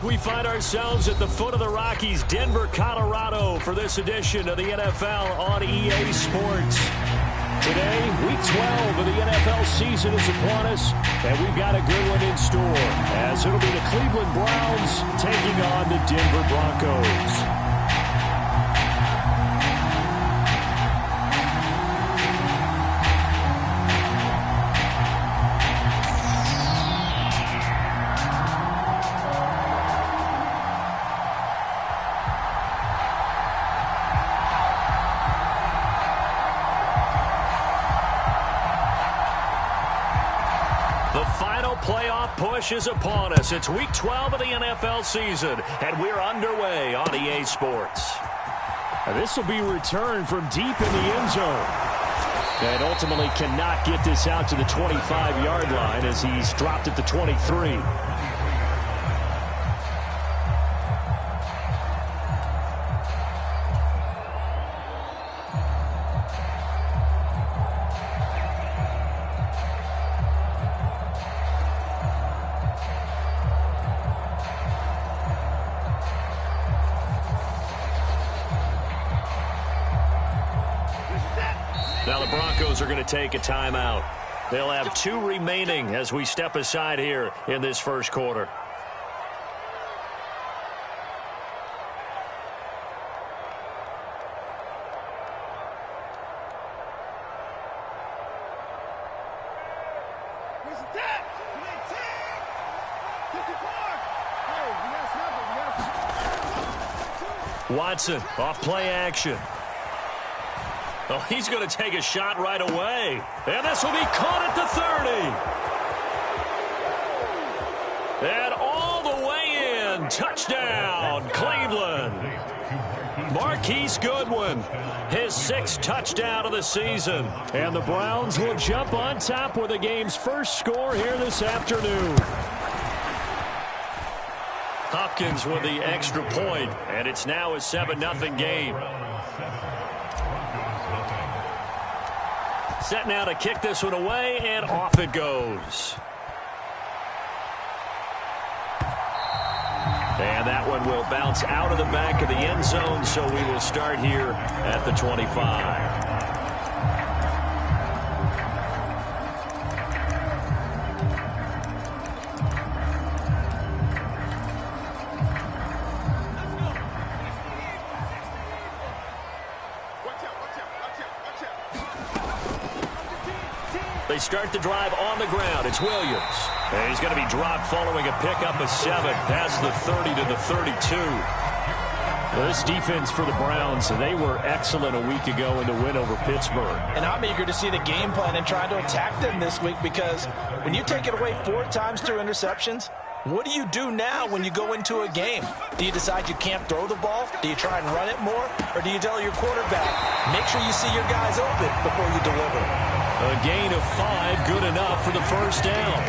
We find ourselves at the foot of the Rockies, Denver, Colorado, for this edition of the NFL on EA Sports. Today, Week 12 of the NFL season is upon us, and we've got a good one in store, as it'll be the Cleveland Browns taking on the Denver Broncos. Push is upon us. It's Week 12 of the NFL season, and we're underway on EA Sports. This will be returned from deep in the end zone. And ultimately cannot get this out to the 25-yard line as he's dropped at the 23. Now the Broncos are going to take a timeout. They'll have 2 remaining as we step aside here in this first quarter. Watson off play action. Oh, he's going to take a shot right away. And this will be caught at the 30. And all the way in. Touchdown, Cleveland. Marquise Goodwin, his 6th touchdown of the season. And the Browns will jump on top with the game's first score here this afternoon. Hopkins with the extra point, and it's now a 7-0 game. Set now to kick this one away, and off it goes. And that one will bounce out of the back of the end zone, so we will start here at the 25. They start the drive on the ground. It's Williams. And he's going to be dropped following a pickup of 7 past the 30 to the 32. Well, this defense for the Browns, they were excellent a week ago in the win over Pittsburgh. And I'm eager to see the game plan and try to attack them this week, because when you take it away 4 times through interceptions, what do you do now when you go into a game? Do you decide you can't throw the ball? Do you try and run it more? Or do you tell your quarterback, make sure you see your guys open before you deliver? A gain of 5, good enough for the first down.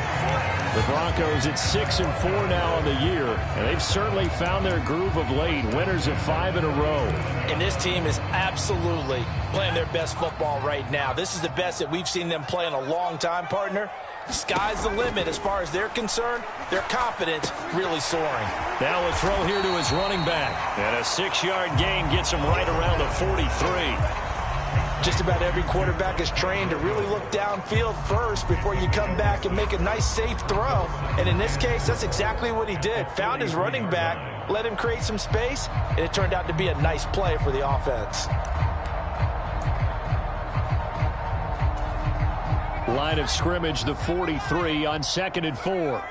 The Broncos at 6-4 now on the year, and they've certainly found their groove of late. Winners of 5 in a row. And this team is absolutely playing their best football right now. This is the best that we've seen them play in a long time, partner. Sky's the limit as far as they're concerned. Their confidence really soaring. Now a throw here to his running back. And a 6-yard gain gets him right around the 43. Just about every quarterback is trained to really look downfield first before you come back and make a nice, safe throw. And in this case, that's exactly what he did. Found his running back, let him create some space, and it turned out to be a nice play for the offense. Line of scrimmage, the 43 on 2nd and 4.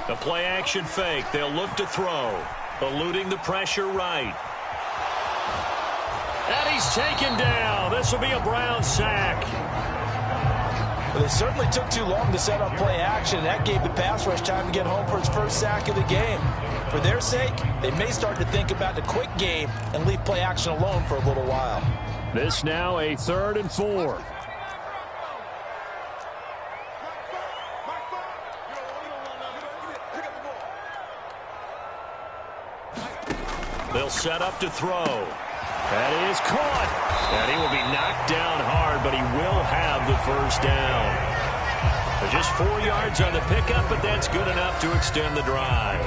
The play action fake. They'll look to throw. Eluding the pressure right. And he's taken down. This will be a Brown sack. Well, they certainly took too long to set up play action. That gave the pass rush time to get home for his first sack of the game. For their sake, they may start to think about the quick game and leave play action alone for a little while. This now a 3rd and 4. They'll set up to throw. That is caught. And he will be knocked down hard, but he will have the first down. Just 4 yards on the pickup, but that's good enough to extend the drive.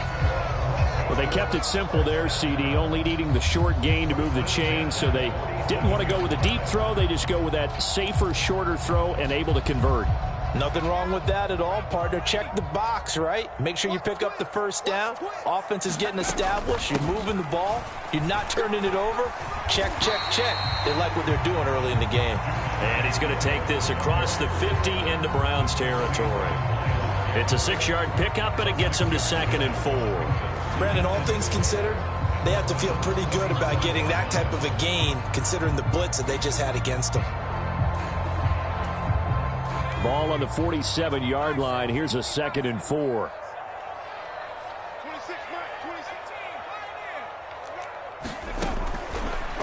Well, they kept it simple there, CD, only needing the short gain to move the chain, so they didn't want to go with a deep throw. They just go with that safer, shorter throw and able to convert. Nothing wrong with that at all, partner. Check the box, right? Make sure you pick up the first down. Offense is getting established. You're moving the ball. You're not turning it over. Check, check, check. They like what they're doing early in the game. And he's going to take this across the 50 into Browns territory. It's a 6-yard pickup, but it gets him to 2nd and 4. Brandon, all things considered, they have to feel pretty good about getting that type of a gain, considering the blitz that they just had against them. Ball on the 47-yard line. Here's a 2nd and 4.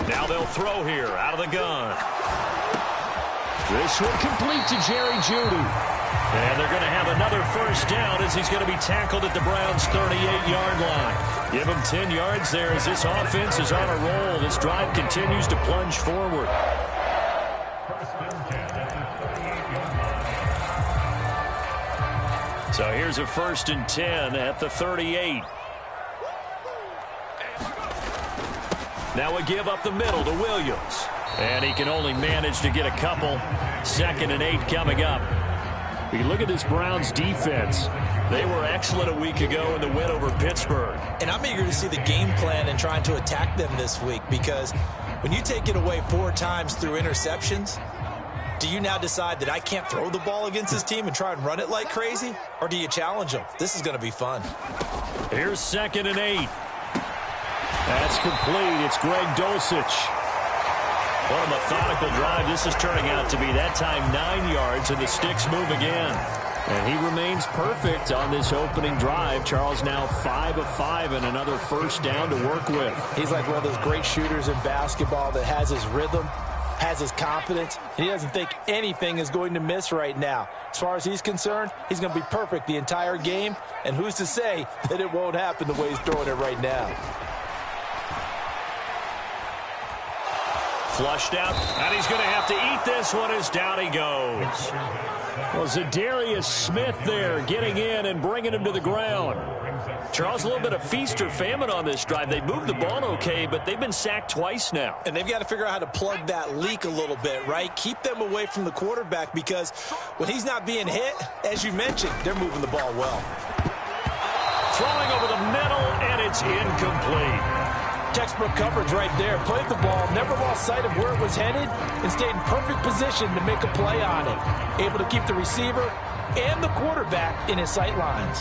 Now they'll throw here out of the gun. This one complete to Jerry Jeudy. And they're going to have another first down as he's going to be tackled at the Browns' 38-yard line. Give him 10 yards there as this offense is on a roll. This drive continues to plunge forward. So here's a 1st and 10 at the 38. Now a give up the middle to Williams. And he can only manage to get a couple. 2nd and 8 coming up. You look at this Browns defense. They were excellent a week ago in the win over Pittsburgh. And I'm eager to see the game plan and trying to attack them this week, because when you take it away 4 times through interceptions, do you now decide that I can't throw the ball against this team and try and run it like crazy? Or do you challenge them? This is going to be fun. Here's 2nd and 8. That's complete. It's Greg Dulcich. What a methodical drive this is turning out to be. That time 9 yards, and the sticks move again. And he remains perfect on this opening drive. Charles now 5 of 5 and another first down to work with. He's like one of those great shooters in basketball that has his rhythm, has his confidence, and he doesn't think anything is going to miss right now. As far as he's concerned, he's going to be perfect the entire game, and who's to say that it won't happen the way he's throwing it right now. Flushed out, and he's going to have to eat this one as down he goes. Well, Zadarius Smith there getting in and bringing him to the ground. Charles, a little bit of feast or famine on this drive. They moved the ball okay, but they've been sacked twice now. And they've got to figure out how to plug that leak a little bit, right? Keep them away from the quarterback, because when he's not being hit, as you mentioned, they're moving the ball well. Throwing over the middle, and it's incomplete. Textbook coverage right there. Played the ball, never lost sight of where it was headed, and stayed in perfect position to make a play on it. Able to keep the receiver and the quarterback in his sight lines.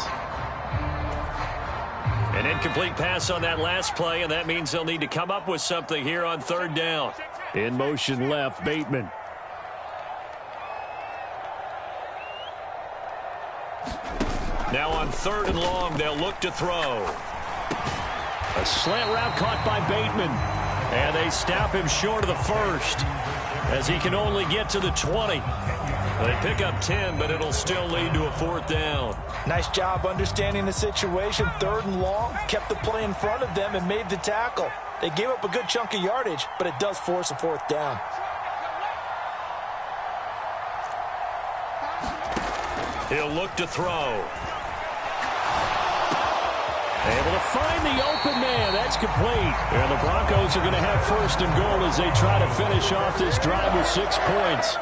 An incomplete pass on that last play, and that means they'll need to come up with something here on 3rd down. In motion left, Bateman. Now on 3rd and long, they'll look to throw. A slant route caught by Bateman. And they stop him short of the first, as he can only get to the 20. They pick up 10, but it'll still lead to a 4th down. Nice job understanding the situation. 3rd and long, kept the play in front of them and made the tackle. They gave up a good chunk of yardage, but it does force a 4th down. He'll look to throw. Able to find the open man. That's complete. And the Broncos are going to have 1st and goal as they try to finish off this drive with 6 points.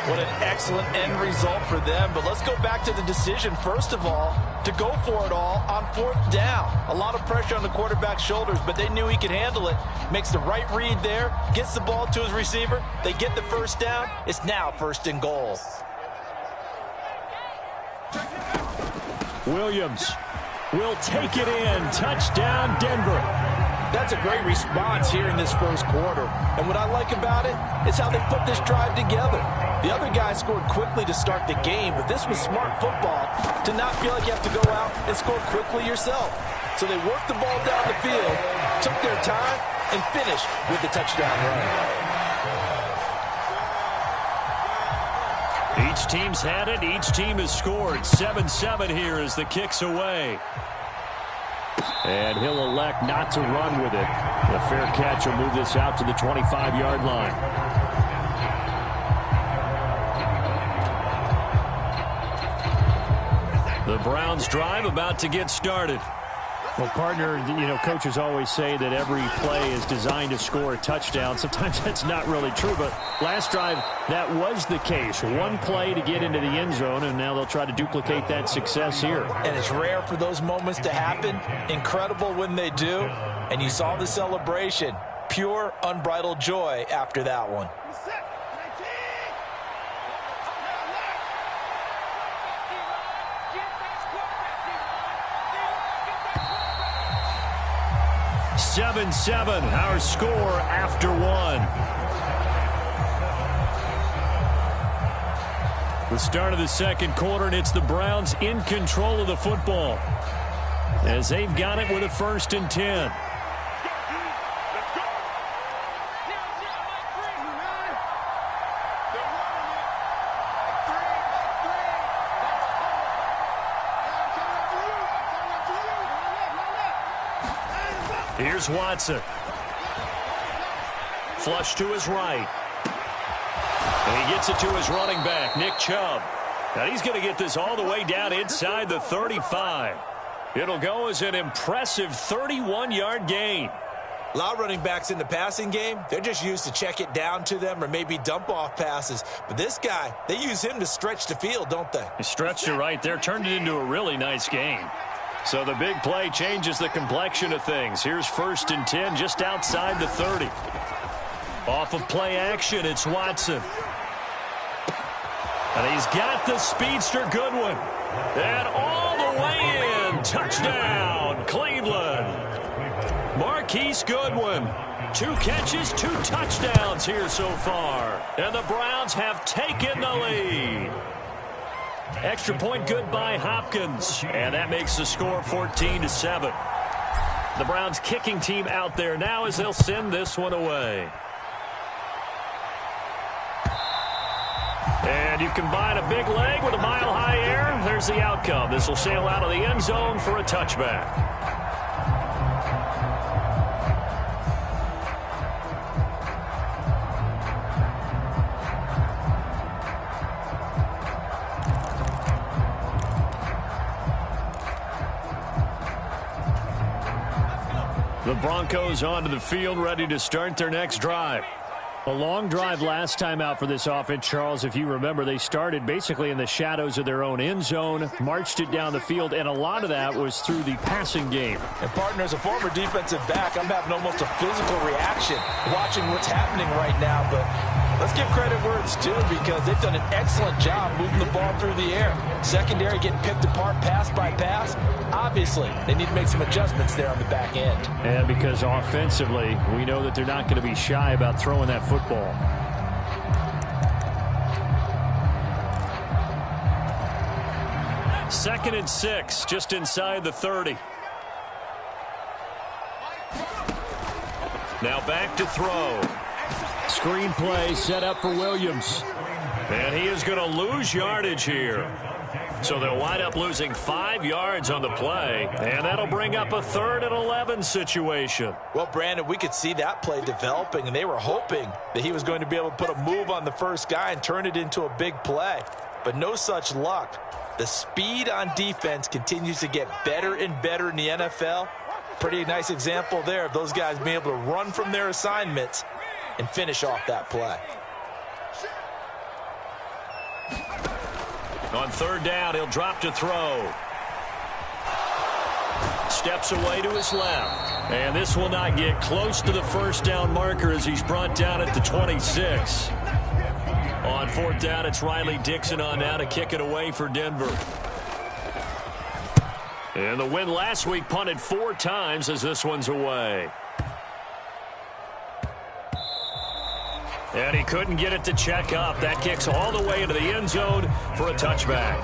What an excellent end result for them. But let's go back to the decision, first of all, to go for it all on 4th down. A lot of pressure on the quarterback's shoulders, but they knew he could handle it. Makes the right read there, gets the ball to his receiver. They get the 1st down. It's now 1st and goal. Williams will take it in. Touchdown, Denver. That's a great response here in this 1st quarter. And what I like about it is how they put this drive together. The other guys scored quickly to start the game, but this was smart football to not feel like you have to go out and score quickly yourself. So they worked the ball down the field, took their time, and finished with the touchdown run. Each team's had it. Each team has scored. 7-7 here as the kick's away. And he'll elect not to run with it. The fair catch will move this out to the 25-yard line. The Browns drive about to get started. Well, partner, coaches always say that every play is designed to score a touchdown. Sometimes that's not really true, but last drive, that was the case. One play to get into the end zone, and now they'll try to duplicate that success here. And it's rare for those moments to happen. Incredible when they do. And you saw the celebration. Pure, unbridled joy after that one. Seven, our score after one. The start of the second quarter, and it's the Browns in control of the football as they've got it with a 1st and 10. Here's Watson. Flush to his right. And he gets it to his running back, Nick Chubb. Now he's going to get this all the way down inside the 35. It'll go as an impressive 31-yard gain. A lot of running backs in the passing game, they're just used to check it down to them or maybe dump off passes. But this guy, they use him to stretch the field, don't they? He stretched it right there, turned it into a really nice game. So the big play changes the complexion of things. Here's 1st and 10 just outside the 30. Off of play action, it's Watson. And he's got the speedster Goodwin. And all the way in. Touchdown, Cleveland. Marquise Goodwin. 2 catches, 2 touchdowns here so far. And the Browns have taken the lead. Extra point good by Hopkins. And that makes the score 14-7. The Browns kicking team out there now as they'll send this one away. And you combine a big leg with a mile-high air. There's the outcome. This will sail out of the end zone for a touchback. The Broncos onto the field, ready to start their next drive. A long drive last time out for this offense, Charles. If you remember, they started basically in the shadows of their own end zone, marched it down the field, and a lot of that was through the passing game. And, partner, as a former defensive back, I'm having almost a physical reaction watching what's happening right now. But let's give credit where it's due because they've done an excellent job moving the ball through the air. Secondary getting picked apart pass by pass. Obviously, they need to make some adjustments there on the back end. And because offensively, we know that they're not going to be shy about throwing that football. Second and 6, just inside the 30. Now back to throw. Screen play set up for Williams. And he is going to lose yardage here. So they'll wind up losing 5 yards on the play, and that'll bring up a 3rd and 11 situation. Well, Brandon, we could see that play developing, and they were hoping that he was going to be able to put a move on the first guy and turn it into a big play. But no such luck. The speed on defense continues to get better and better in the NFL. Pretty nice example there of those guys being able to run from their assignments and finish off that play. On 3rd down, he'll drop to throw. Steps away to his left. And this will not get close to the 1st down marker as he's brought down at the 26. On 4th down, it's Riley Dixon on now to kick it away for Denver. And the win last week punted 4 times as this one's away. And he couldn't get it to check up. That kicks all the way into the end zone for a touchback.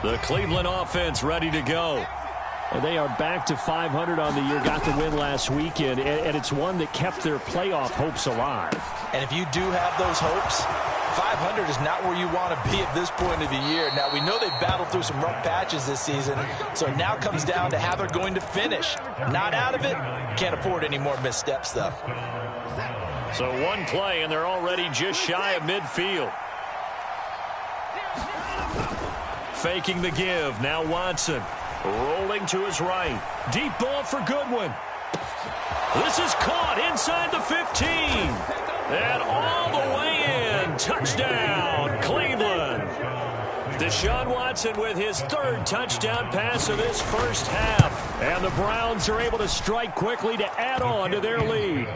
The Cleveland offense ready to go. And they are back to 500 on the year, got the win last weekend, and it's one that kept their playoff hopes alive. And if you do have those hopes, 500 is not where you want to be at this point of the year. Now, we know they've battled through some rough patches this season, so it now comes down to how they're going to finish. Not out of it. Can't afford any more missteps, though. So one play, and they're already just shy of midfield. Faking the give. Now Watson rolling to his right. Deep ball for Goodwin. This is caught inside the 15. And all the way in. Touchdown, Cleveland. Deshaun Watson with his third touchdown pass of this first half. And the Browns are able to strike quickly to add on to their lead.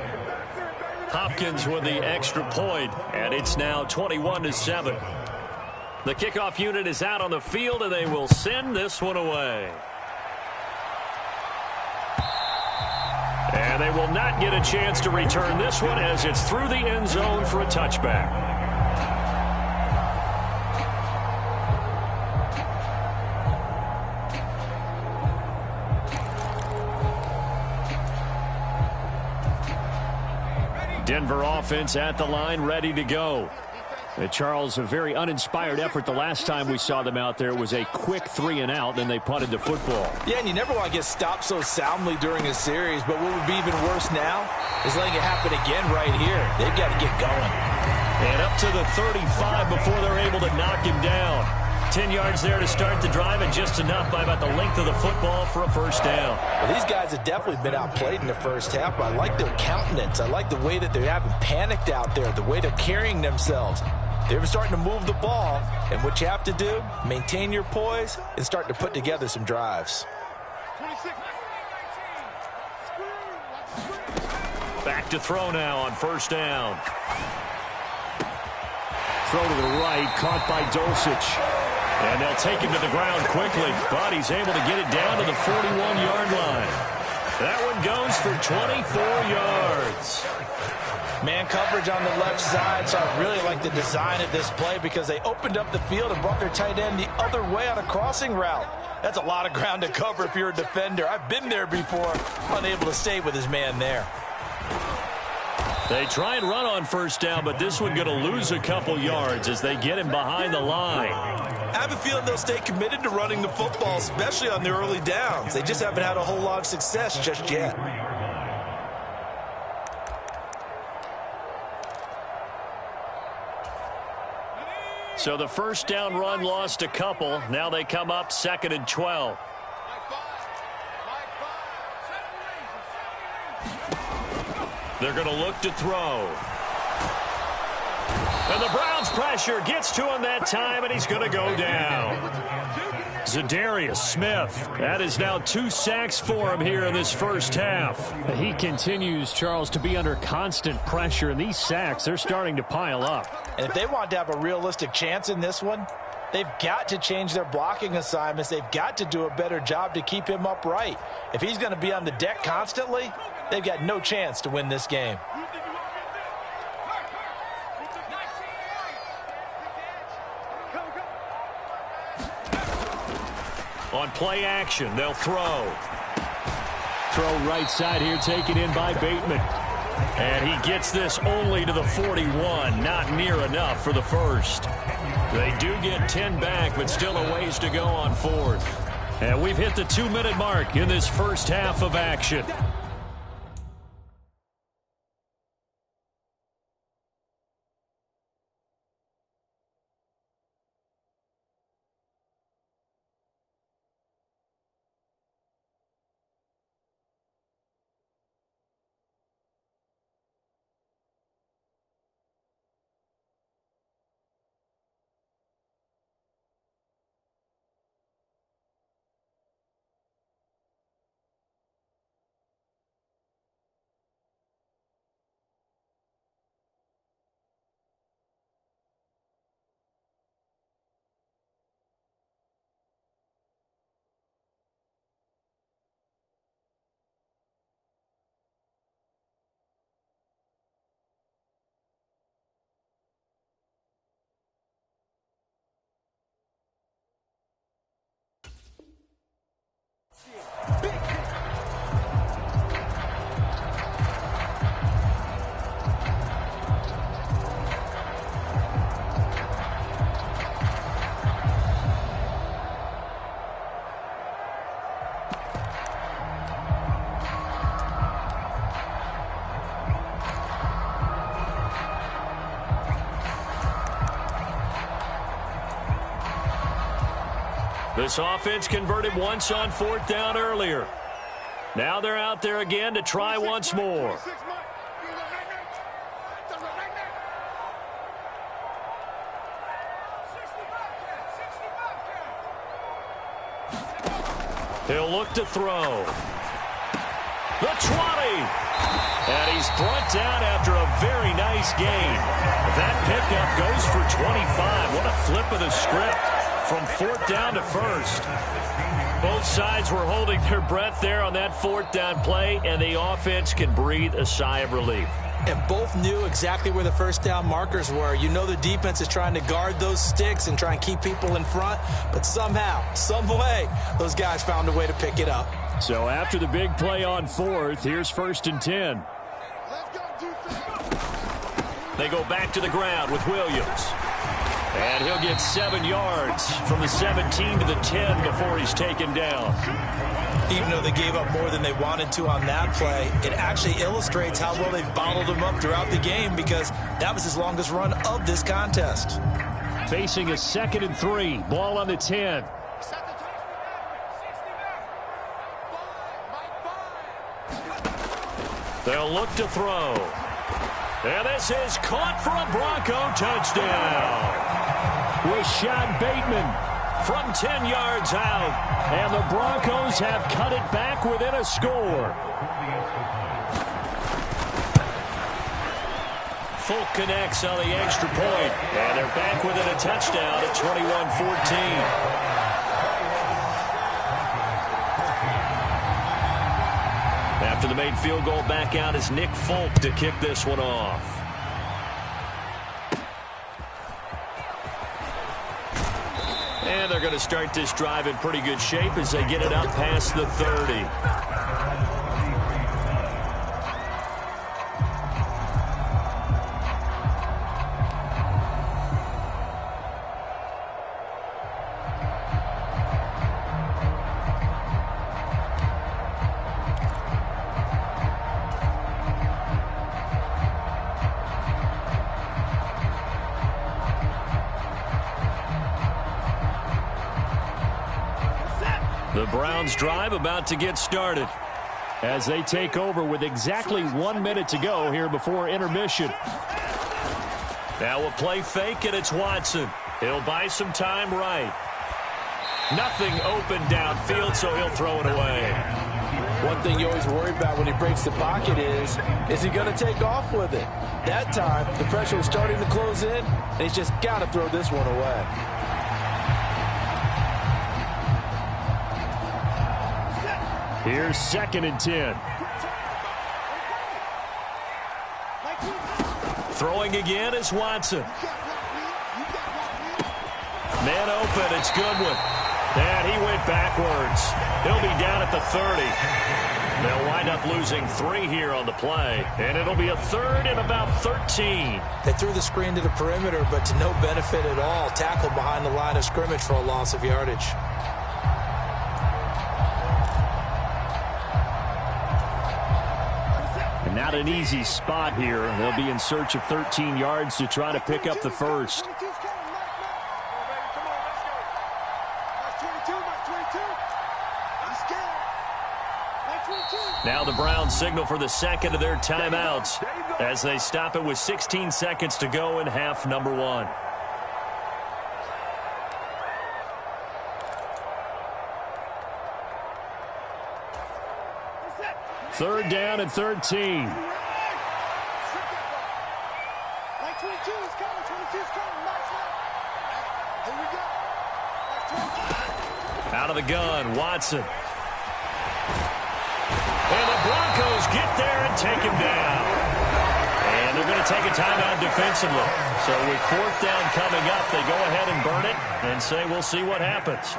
Hopkins with the extra point, and it's now 21-7. The kickoff unit is out on the field, and they will send this one away. And they will not get a chance to return this one as it's through the end zone for a touchback. Denver offense at the line, ready to go. Charles, a very uninspired effort the last time we saw them out there. It was a quick 3-and-out, then they punted the football. Yeah, and you never want to get stopped so soundly during a series, but what would be even worse now is letting it happen again right here. They've got to get going. And up to the 35 before they're able to knock him down. 10 yards there to start the drive, and just enough by about the length of the football for a first down. Well, these guys have definitely been outplayed in the first half, but I like their countenance. I like the way that they haven't panicked out there, the way they're carrying themselves. They're starting to move the ball, and what you have to do, maintain your poise and start to put together some drives. Back to throw now on first down. Throw to the right, caught by Dulcich. And they'll take him to the ground quickly, but he's able to get it down to the 41-yard line. That one goes for 24 yards. Man coverage on the left side, so I really like the design of this play because they opened up the field and brought their tight end the other way on a crossing route. That's a lot of ground to cover if you're a defender. I've been there before, unable to stay with his man there. They try and run on first down, but this one going to lose a couple yards as they get him behind the line. I have a feeling they'll stay committed to running the football, especially on the early downs. They just haven't had a whole lot of success just yet. So the first down run lost a couple. Now they come up 2nd and 12. They're going to look to throw. And the Browns pressure gets to him that time, and he's going to go down. Zadarius Smith. That is now 2 sacks for him here in this first half. He continues, Charles, to be under constant pressure, and these sacks, they're starting to pile up. And if they want to have a realistic chance in this one, they've got to change their blocking assignments. They've got to do a better job to keep him upright. If he's going to be on the deck constantly, they've got no chance to win this game. On play action, they'll throw. Throw right side here, taken in by Bateman. And he gets this only to the 41, not near enough for the first. They do get 10 back, but still a ways to go on 4th. And we've hit the 2-minute mark in this first half of action. This offense converted once on 4th down earlier. Now they're out there again to try once more. He'll look to throw. The 20. And he's brought down after a very nice gain. That pickup goes for 25. What a flip of the script from 4th down to 1st. Both sides were holding their breath there on that 4th down play, and the offense can breathe a sigh of relief. And both knew exactly where the 1st down markers were. You know the defense is trying to guard those sticks and try and keep people in front, but somehow, some way, those guys found a way to pick it up. So after the big play on 4th, here's 1st and 10. They go back to the ground with Williams. And he'll get 7 yards from the 17 to the 10 before he's taken down. Even though they gave up more than they wanted to on that play, it actually illustrates how well they've bottled him up throughout the game, because that was his longest run of this contest. Facing a 2nd and 3. Ball on the 10. They'll look to throw. And this is caught for a Bronco touchdown. Rashad Bateman from 10 yards out. And the Broncos have cut it back within a score. Folk connects on the extra point. And they're back within a touchdown at 21-14. After the made field goal, back out is Nick Folk to kick this one off. And they're going to start this drive in pretty good shape as they get it up past the 30. The Browns drive about to get started as they take over with exactly 1 minute to go here before intermission. Now a play fake, and it's Watson. He'll buy some time right. Nothing open downfield, so he'll throw it away. One thing you always worry about when he breaks the pocket is he going to take off with it? That time, the pressure was starting to close in, and he's just got to throw this one away. Here's 2nd and 10. Throwing again is Watson. Man open, it's Goodwin. And he went backwards. He'll be down at the 30. They'll wind up losing 3 here on the play. And it'll be a 3rd and about 13. They threw the screen to the perimeter, but to no benefit at all. Tackled behind the line of scrimmage for a loss of yardage. Not an easy spot here. They'll be in search of 13 yards to try to pick up the 1st. Now the Browns signal for the 2nd of their timeouts as they stop it with 16 seconds to go in half number 1. Third down and 13. Out of the gun, Watson. And the Broncos get there and take him down. And they're going to take a timeout defensively. So with 4th down coming up, they go ahead and burn it and say we'll see what happens.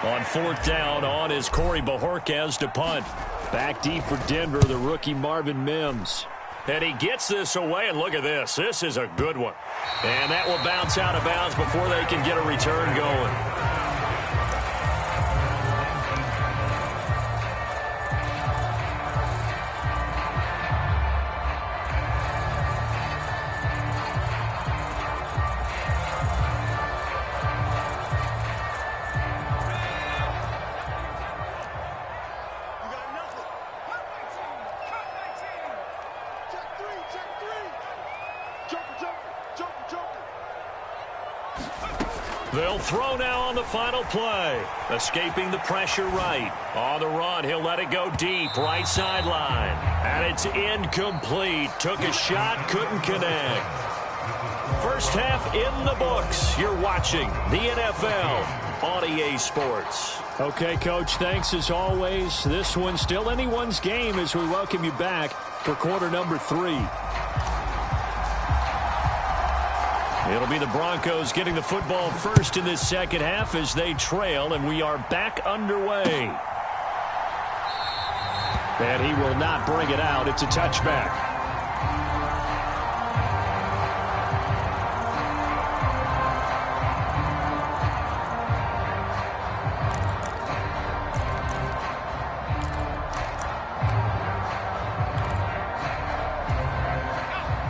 On 4th down, on is Corey Bojorquez to punt. Back deep for Denver, the rookie Marvin Mims. And he gets this away, and look at this. This is a good one. And that will bounce out of bounds before they can get a return going. They'll throw now on the final play. Escaping the pressure right. On the run, he'll let it go deep, right sideline. And it's incomplete. Took a shot, couldn't connect. First half in the books. You're watching the NFL on EA Sports. Okay, Coach, thanks as always. This one's still anyone's game as we welcome you back for quarter number 3. It'll be the Broncos getting the football first in this second half as they trail, and we are back underway. And he will not bring it out. It's a touchback.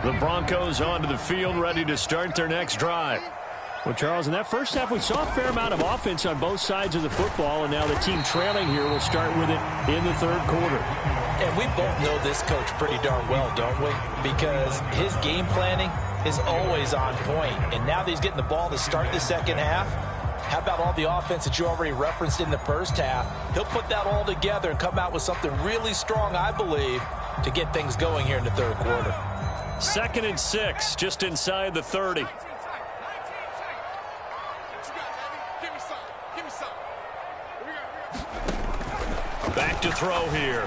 The Broncos onto the field, ready to start their next drive. Well, Charles, in that first half, we saw a fair amount of offense on both sides of the football, and now the team trailing here will start with it in the third quarter. And we both know this coach pretty darn well, don't we? Because his game planning is always on point. And now that he's getting the ball to start the second half, how about all the offense that you already referenced in the first half? He'll put that all together and come out with something really strong, I believe, to get things going here in the third quarter. 2nd and 6, just inside the 30. Back to throw here.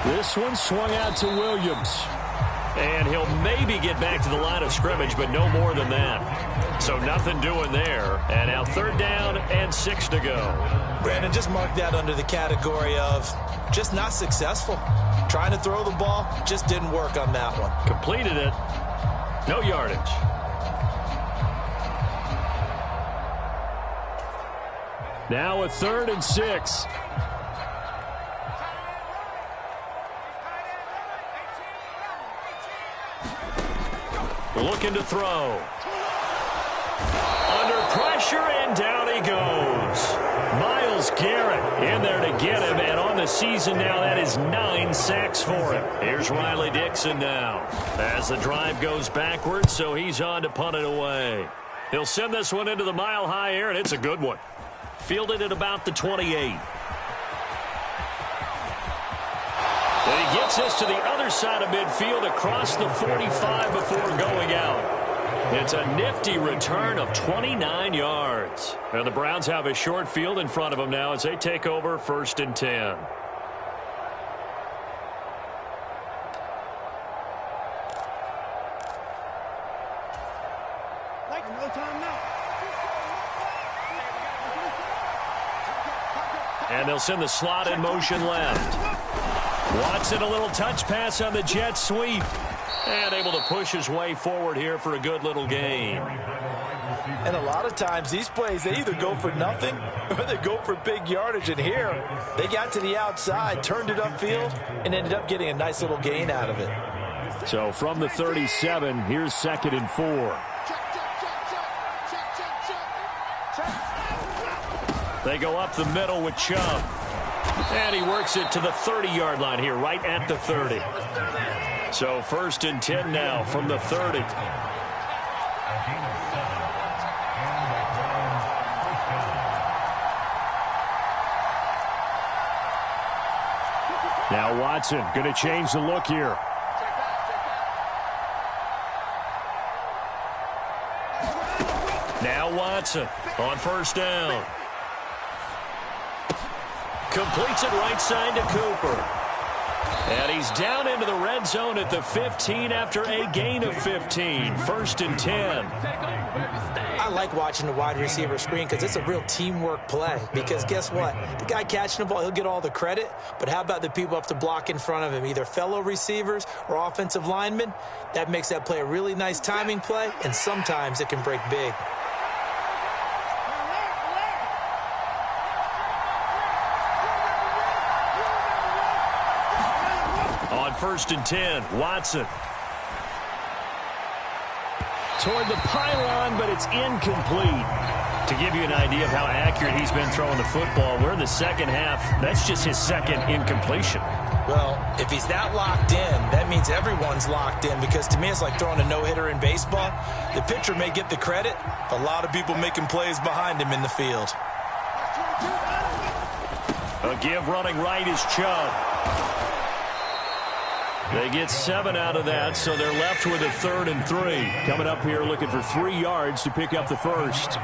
This one swung out to Williams. And he'll maybe get back to the line of scrimmage, but no more than that. So nothing doing there. And now 3rd down and 6 to go. Brandon, just mark that under the category of just not successful. Trying to throw the ball, just didn't work on that one. Completed it. No yardage. Now a 3rd and 6. Looking to throw. Under pressure, and down he goes. Myles Garrett in there to get him, and on the season now, that is 9 sacks for him. Here's Riley Dixon now as the drive goes backwards, so he's on to punt it away. He'll send this one into the mile-high air, and it's a good one. Fielded at about the 28. And he gets this to the other side of midfield across the 45 before going out. It's a nifty return of 29 yards. And the Browns have a short field in front of them now as they take over 1st and 10. And they'll send the slot in motion left. Watson, a little touch pass on the jet sweep. And able to push his way forward here for a good little gain. And a lot of times these plays, they either go for nothing or they go for big yardage. And here, they got to the outside, turned it upfield, and ended up getting a nice little gain out of it. So from the 37, here's 2nd and 4. They go up the middle with Chubb. And he works it to the 30-yard line here, right at the 30. So 1st and 10 now from the 30. Now Watson going to change the look here. Now Watson on 1st down. Completes it right side to Cooper. And he's down into the red zone at the 15 after a gain of 15. 1st and 10. I like watching the wide receiver screen because it's a real teamwork play. Because guess what? The guy catching the ball, he'll get all the credit. But how about the people up to block in front of him, either fellow receivers or offensive linemen? That makes that play a really nice timing play, and sometimes it can break big. On 1st and 10, Watson. Toward the pylon, but it's incomplete. To give you an idea of how accurate he's been throwing the football, we're in the second half. That's just his second incompletion. Well, if he's that locked in, that means everyone's locked in, because to me it's like throwing a no-hitter in baseball. The pitcher may get the credit, a lot of people making plays behind him in the field. A give running right is Chubb. They get 7 out of that, so they're left with a 3rd and 3. Coming up here looking for 3 yards to pick up the first.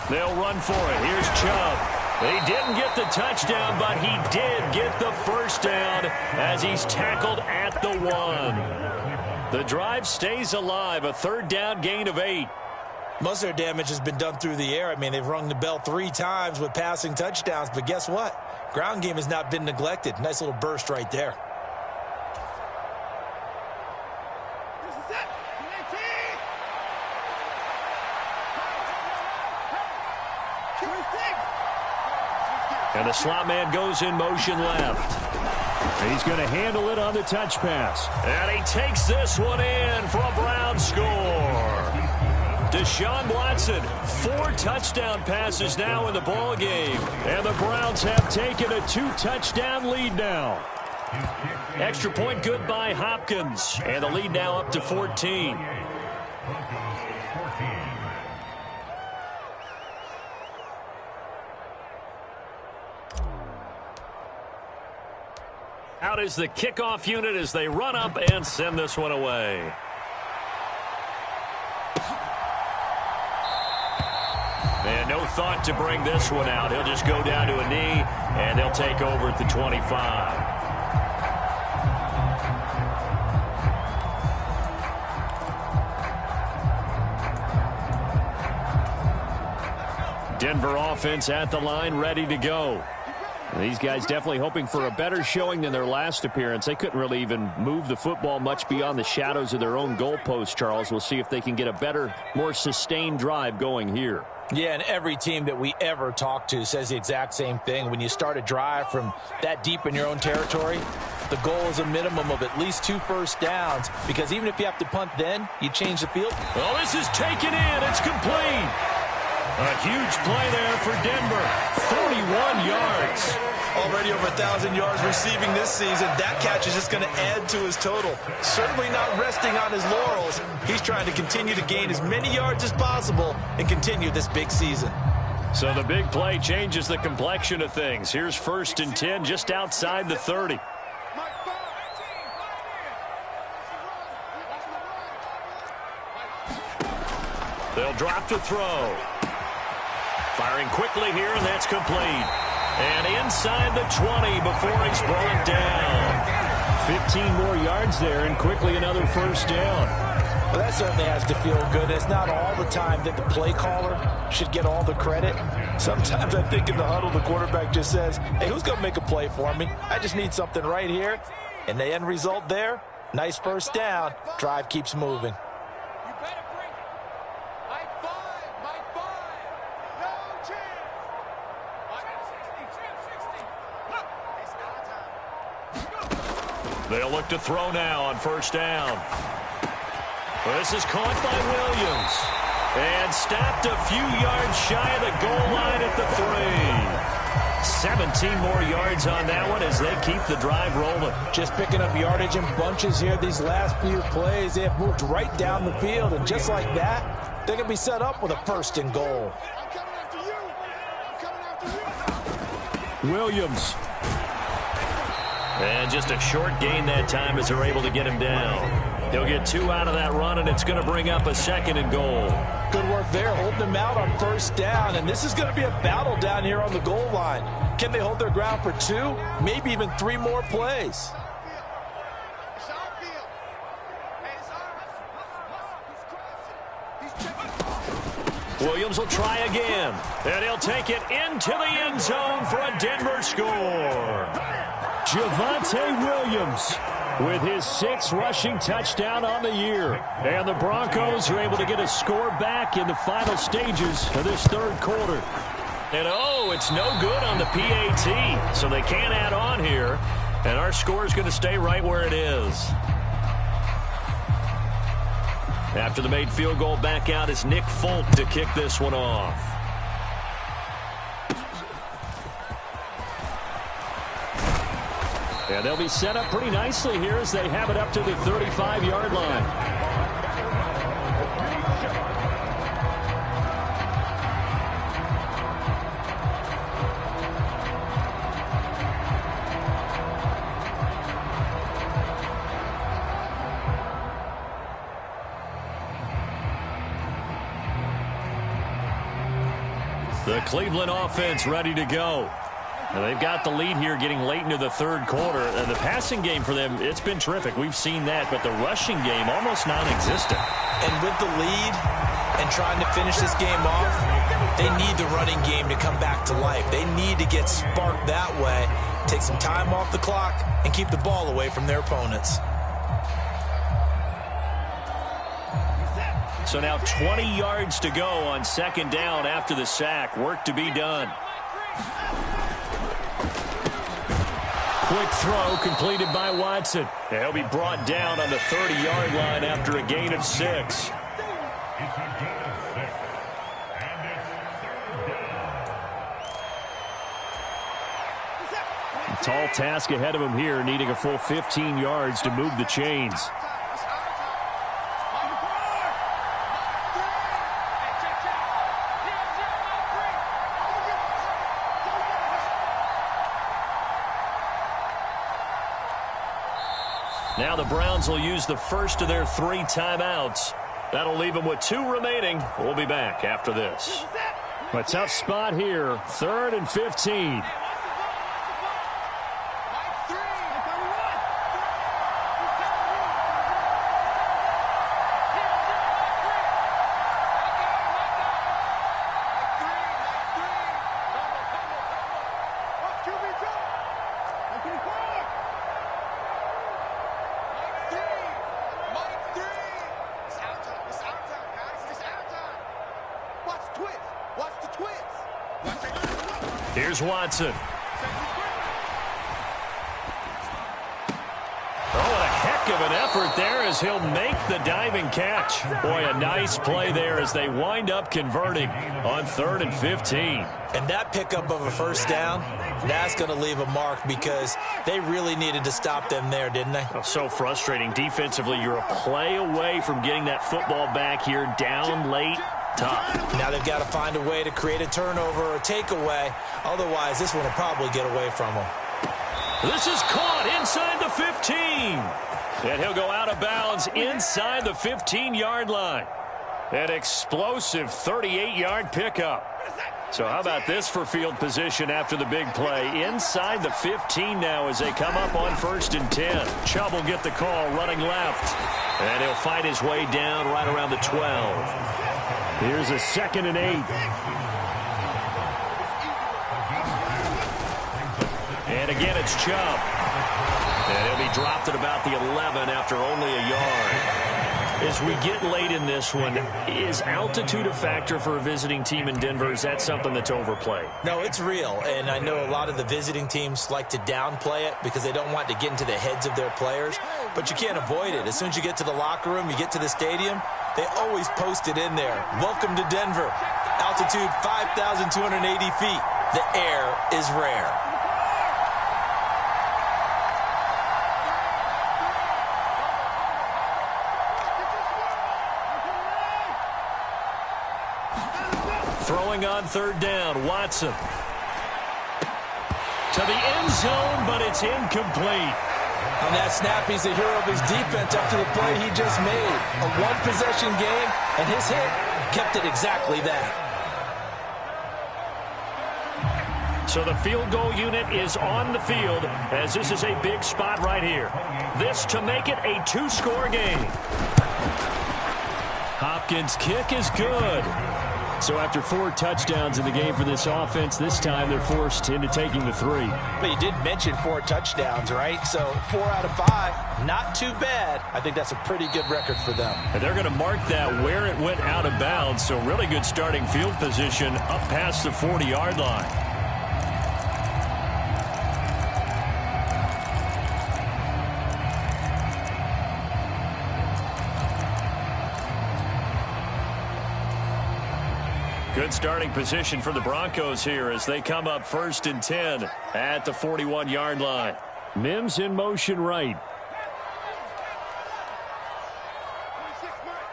They'll run for it. Here's Chubb. He didn't get the touchdown, but he did get the first down as he's tackled at the 1. The drive stays alive, a 3rd down gain of 8. Most of their damage has been done through the air. I mean, they've rung the bell 3 times with passing touchdowns, but guess what? Ground game has not been neglected. Nice little burst right there. And the slot man goes in motion left. He's going to handle it on the touch pass. And he takes this one in for a Brown score. Deshaun Watson, 4 touchdown passes now in the ball game. And the Browns have taken a 2-touchdown lead now. Extra point good by Hopkins. And the lead now up to 14. Out is the kickoff unit as they run up and send this one away. And no thought to bring this one out. He'll just go down to a knee, and they'll take over at the 25. Denver offense at the line, ready to go. These guys definitely hoping for a better showing than their last appearance. They couldn't really even move the football much beyond the shadows of their own goalpost, Charles. We'll see if they can get a better, more sustained drive going here. Yeah, and every team that we ever talk to says the exact same thing. When you start a drive from that deep in your own territory, the goal is a minimum of at least 2 first downs, because even if you have to punt then, you change the field. Oh, this is taken in. It's complete. A huge play there for Denver. 41 yards. Already over 1,000 yards receiving this season. That catch is just going to add to his total. Certainly not resting on his laurels. He's trying to continue to gain as many yards as possible and continue this big season. So the big play changes the complexion of things. Here's 1st and 10 just outside the 30. They'll drop to throw. Firing quickly here, and that's complete. And inside the 20 before he's brought down. 15 more yards there, and quickly another first down. Well, that certainly has to feel good. It's not all the time that the play caller should get all the credit. Sometimes I think in the huddle, the quarterback just says, hey, who's going to make a play for me? I just need something right here. And the end result there, nice first down. Drive keeps moving. They'll look to throw now on first down. This is caught by Williams. And stopped a few yards shy of the goal line at the 3. 17 more yards on that one as they keep the drive rolling. Just picking up yardage in bunches here these last few plays. They have moved right down the field, and just like that, they're going to be set up with a 1st and goal. Williams. And just a short gain that time as they're able to get him down. He'll get 2 out of that run, and it's going to bring up a 2nd and goal. Good work there, holding them out on first down, and this is going to be a battle down here on the goal line. Can they hold their ground for 2, maybe even 3 more plays? Williams will try again, and he'll take it into the end zone for a Denver score. Javonte Williams with his 6th rushing touchdown on the year. And the Broncos are able to get a score back in the final stages of this 3rd quarter. And oh, it's no good on the PAT, so they can't add on here. And our score is going to stay right where it is. After the made field goal, back out is Nick Folk to kick this one off. And they'll be set up pretty nicely here as they have it up to the 35-yard line. The Cleveland offense ready to go. Now they've got the lead here getting late into the third quarter. And the passing game for them, it's been terrific. We've seen that. But the rushing game, almost non-existent. And with the lead and trying to finish this game off, they need the running game to come back to life. They need to get sparked that way, take some time off the clock, and keep the ball away from their opponents. So now 20 yards to go on second down after the sack. Work to be done. Quick throw completed by Watson. He'll be brought down on the 30-yard line after a gain of 6. A tall task ahead of him here, needing a full 15 yards to move the chains. Now the Browns will use the first of their 3 timeouts. That'll leave them with 2 remaining. We'll be back after this. A tough spot here. 3rd and 15. Here's Watson. Oh, what a heck of an effort there as he'll make the diving catch. Boy, a nice play there as they wind up converting on 3rd and 15. And that pickup of a first down, that's going to leave a mark because they really needed to stop them there, didn't they? Oh, so frustrating. Defensively, you're a play away from getting that football back here down late. Tough. Now they've got to find a way to create a turnover or a takeaway. Otherwise, this one will probably get away from them. This is caught inside the 15. And he'll go out of bounds inside the 15-yard line. An explosive 38-yard pickup. So how about this for field position after the big play? Inside the 15 now as they come up on 1st and 10. Chubb will get the call running left. And he'll find his way down right around the 12. Here's a 2nd and 8. And again, it's Chubb. And he'll be dropped at about the 11 after only a yard. As we get late in this one, is altitude a factor for a visiting team in Denver? Is that something that's overplayed? No, it's real. And I know a lot of the visiting teams like to downplay it because they don't want to get into the heads of their players. But you can't avoid it. As soon as you get to the locker room, you get to the stadium, they always post it in there. Welcome to Denver. Altitude 5,280 feet. The air is rare. Throwing on 3rd down, Watson. To the end zone, but it's incomplete. On that snap, he's the hero of his defense after the play he just made. A one-possession game, and his hit kept it exactly that. So the field goal unit is on the field as this is a big spot right here. This to make it a 2-score game. Hopkins' kick is good. So after 4 touchdowns in the game for this offense, this time they're forced into taking the 3. But you did mention 4 touchdowns, right? So 4 out of 5, not too bad. I think that's a pretty good record for them. And they're going to mark that where it went out of bounds. So really good starting field position up past the 40-yard line. Good starting position for the Broncos here as they come up 1st and 10 at the 41-yard line. Mims in motion right.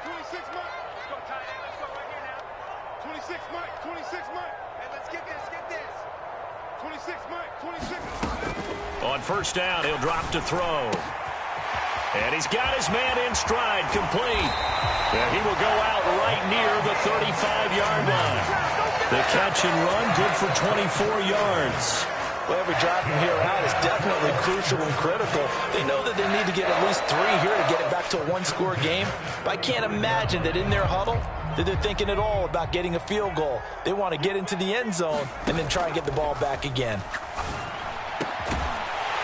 26 Mike. Let's go, tight end. Let's go right here now. 26 Mike. 26 Mike. Hey, let's get this. 26 Mike. 26. On 1st down, he'll drop to throw. And he's got his man in stride, complete. And he will go out right near the 35-yard line. The catch and run, good for 24 yards. Well, every drive from here out is definitely crucial and critical. They know that they need to get at least 3 here to get it back to a one-score game. But I can't imagine that in their huddle that they're thinking at all about getting a field goal. They want to get into the end zone and then try and get the ball back again.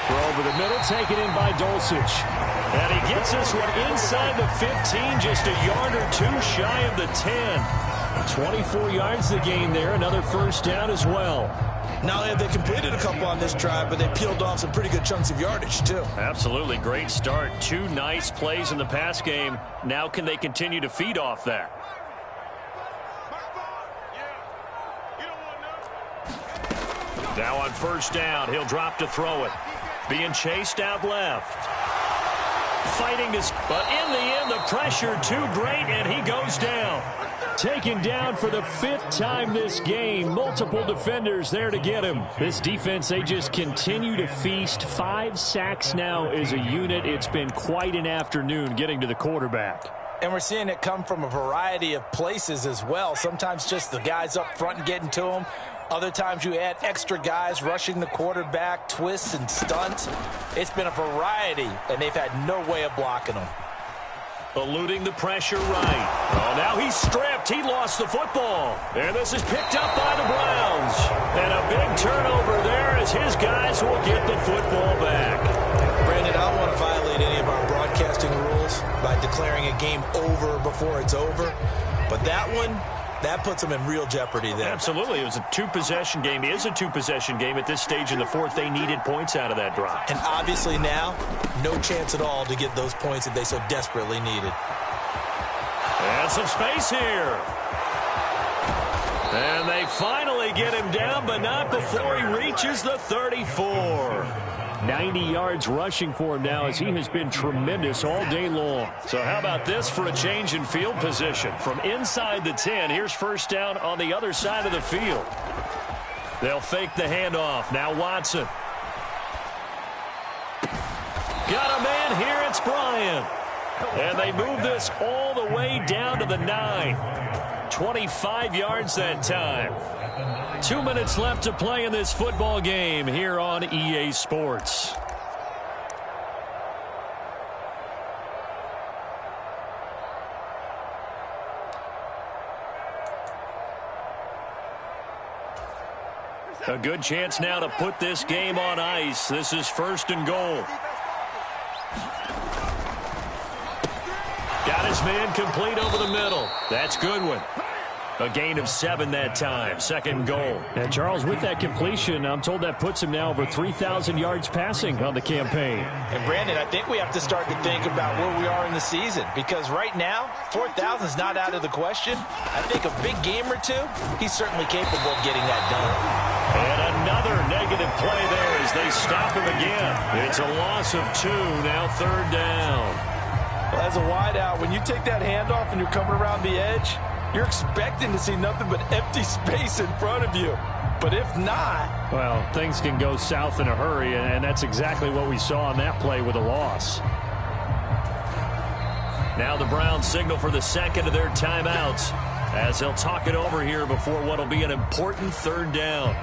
Throw over the middle, taken in by Dulcich. And he gets this one inside the 15, just a yard or 2 shy of the 10. 24 yards the gain there, another 1st down as well. Not only have they completed a couple on this drive, but they peeled off some pretty good chunks of yardage, too. Absolutely, great start. 2 nice plays in the pass game. Now can they continue to feed off that? Now on 1st down, he'll drop to throw it. Being chased out left. Fighting this, but in the end, the pressure too great, and he goes down. Taken down for the 5th time this game. Multiple defenders there to get him. This defense, they just continue to feast. 5 sacks now as a unit. It's been quite an afternoon getting to the quarterback. And we're seeing it come from a variety of places as well. Sometimes just the guys up front and getting to him. Other times you add extra guys rushing the quarterback, twists and stunts. It's been a variety, and they've had no way of blocking them. Eluding the pressure right. Oh, now he's stripped. He lost the football. And this is picked up by the Browns. And a big turnover there as his guys will get the football back. Brandon, I don't want to violate any of our broadcasting rules by declaring a game over before it's over. But that one, that puts them in real jeopardy there. Absolutely. It was a 2-possession game. It is a 2-possession game at this stage in the 4th. They needed points out of that drive. And obviously now, no chance at all to get those points that they so desperately needed. And some space here. And they finally get him down, but not before he reaches the 34. 90 yards rushing for him now as he has been tremendous all day long. So how about this for a change in field position? From inside the 10, here's 1st down on the other side of the field. They'll fake the handoff. Now Watson. Got a man here. It's Bryant. And they move this all the way down to the 9. 25 yards that time. 2 minutes left to play in this football game here on EA Sports. A good chance now to put this game on ice. This is 1st and goal. Got his man complete over the middle. That's Goodwin. A gain of 7 that time. 2nd goal. And Charles, with that completion, I'm told that puts him now over 3,000 yards passing on the campaign. And Brandon, I think we have to start to think about where we are in the season, because right now 4,000 is not out of the question. I think a big game or 2, he's certainly capable of getting that done. And another negative play there as they stop him again. It's a loss of 2, now 3rd down. Well, as a wideout, when you take that handoff and you're coming around the edge, you're expecting to see nothing but empty space in front of you. But if not... well, things can go south in a hurry, and that's exactly what we saw on that play with a loss. Now the Browns signal for the 2nd of their timeouts as they'll talk it over here before what will be an important 3rd down.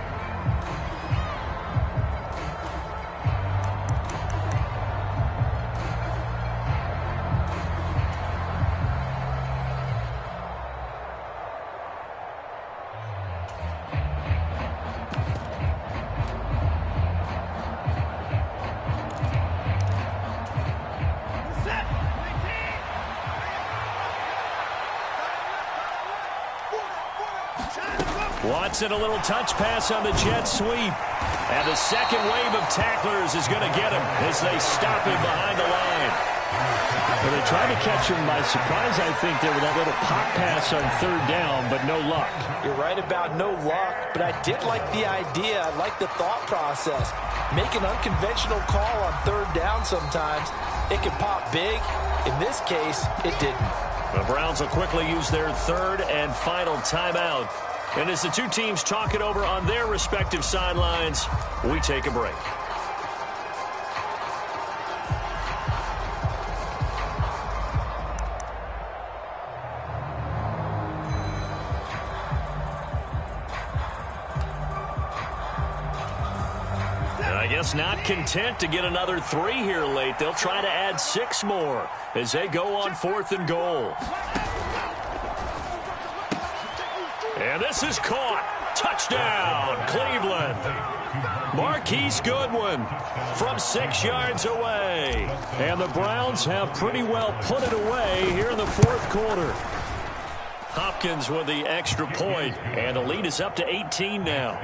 Watson, a little touch pass on the jet sweep. And the second wave of tacklers is going to get him as they stop him behind the line. Well, they tried to catch him by surprise, I think, there with that little pop pass on third down, but no luck. You're right about no luck, but I did like the idea. I like the thought process. Make an unconventional call on third down sometimes. It can pop big. In this case, it didn't. The Browns will quickly use their third and final timeout. And as the two teams talk it over on their respective sidelines, we take a break. I guess not content to get another 3 here late. They'll try to add 6 more as they go on 4th and goal. And this is caught. Touchdown, Cleveland. Marquise Goodwin from 6 yards away. And the Browns have pretty well put it away here in the 4th quarter. Hopkins with the extra point, and the lead is up to 18 now.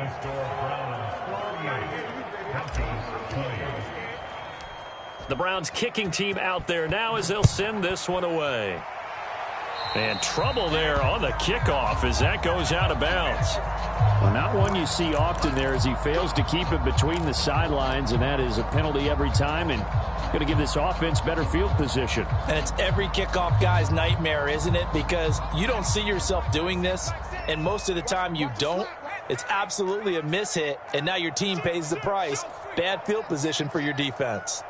The Browns kicking team out there now as they'll send this one away. And trouble there on the kickoff as that goes out of bounds. Well, not one you see often there as he fails to keep it between the sidelines, and that is a penalty every time and going to give this offense better field position. And it's every kickoff guy's nightmare, isn't it? Because you don't see yourself doing this, and most of the time you don't. It's absolutely a mishit, and now your team pays the price. Bad field position for your defense.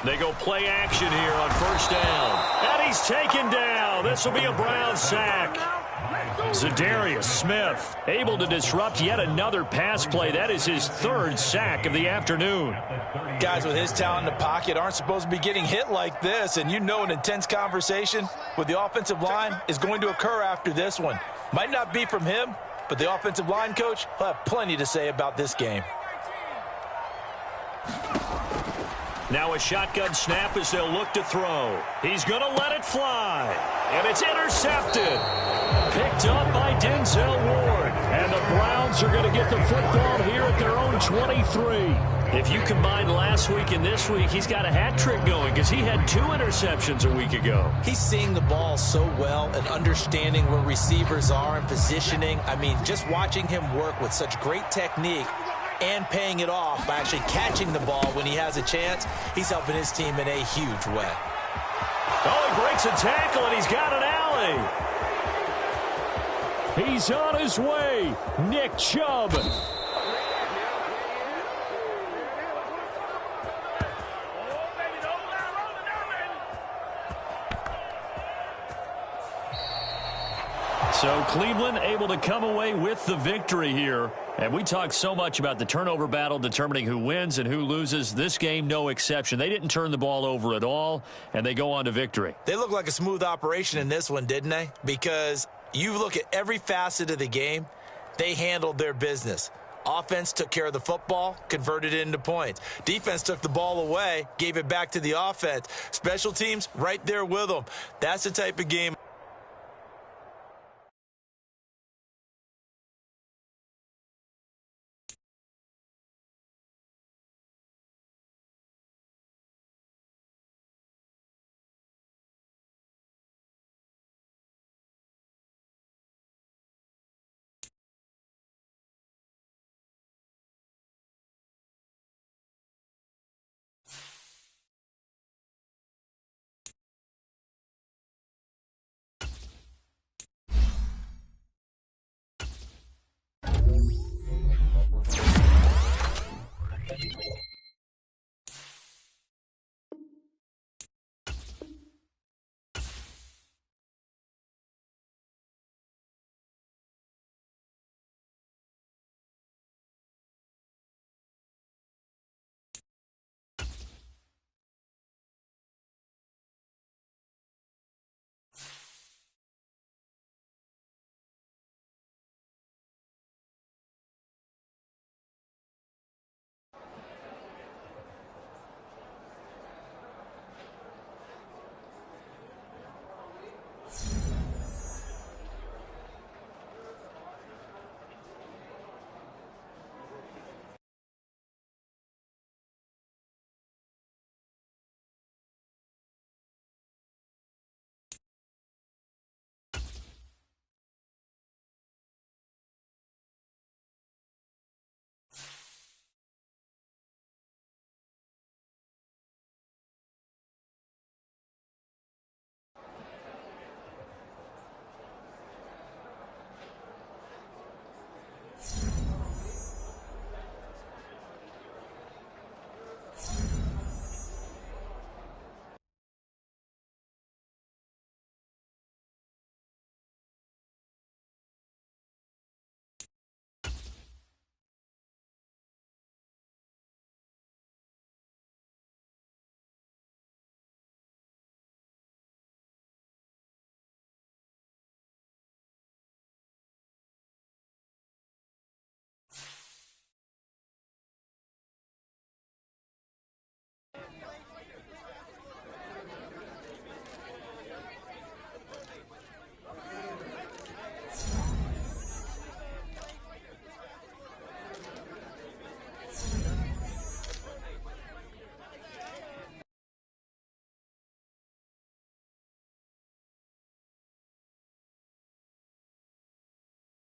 They go play action here on first down. And he's taken down. This will be a Browns sack. Zadarius Smith able to disrupt yet another pass play. That is his 3rd sack of the afternoon. Guys with his talent in the pocket aren't supposed to be getting hit like this, and you know an intense conversation with the offensive line is going to occur after this one. Might not be from him, but the offensive line coach will have plenty to say about this game. Now a shotgun snap as they'll look to throw. He's going to let it fly. And it's intercepted. Picked up by Denzel Ward. And the Browns are going to get the football here at their own 23. If you combine last week and this week, he's got a hat trick going because he had 2 interceptions a week ago. He's seeing the ball so well and understanding where receivers are and positioning. I mean, just watching him work with such great technique and paying it off by actually catching the ball when he has a chance, he's helping his team in a huge way. Oh, he breaks a tackle, and he's got an alley. He's on his way, Nick Chubb. So Cleveland able to come away with the victory here. And we talked so much about the turnover battle determining who wins and who loses. This game, no exception. They didn't turn the ball over at all, and they go on to victory. They look like a smooth operation in this one, didn't they? Because you look at every facet of the game, they handled their business. Offense took care of the football, converted it into points. Defense took the ball away, gave it back to the offense. Special teams right there with them. That's the type of game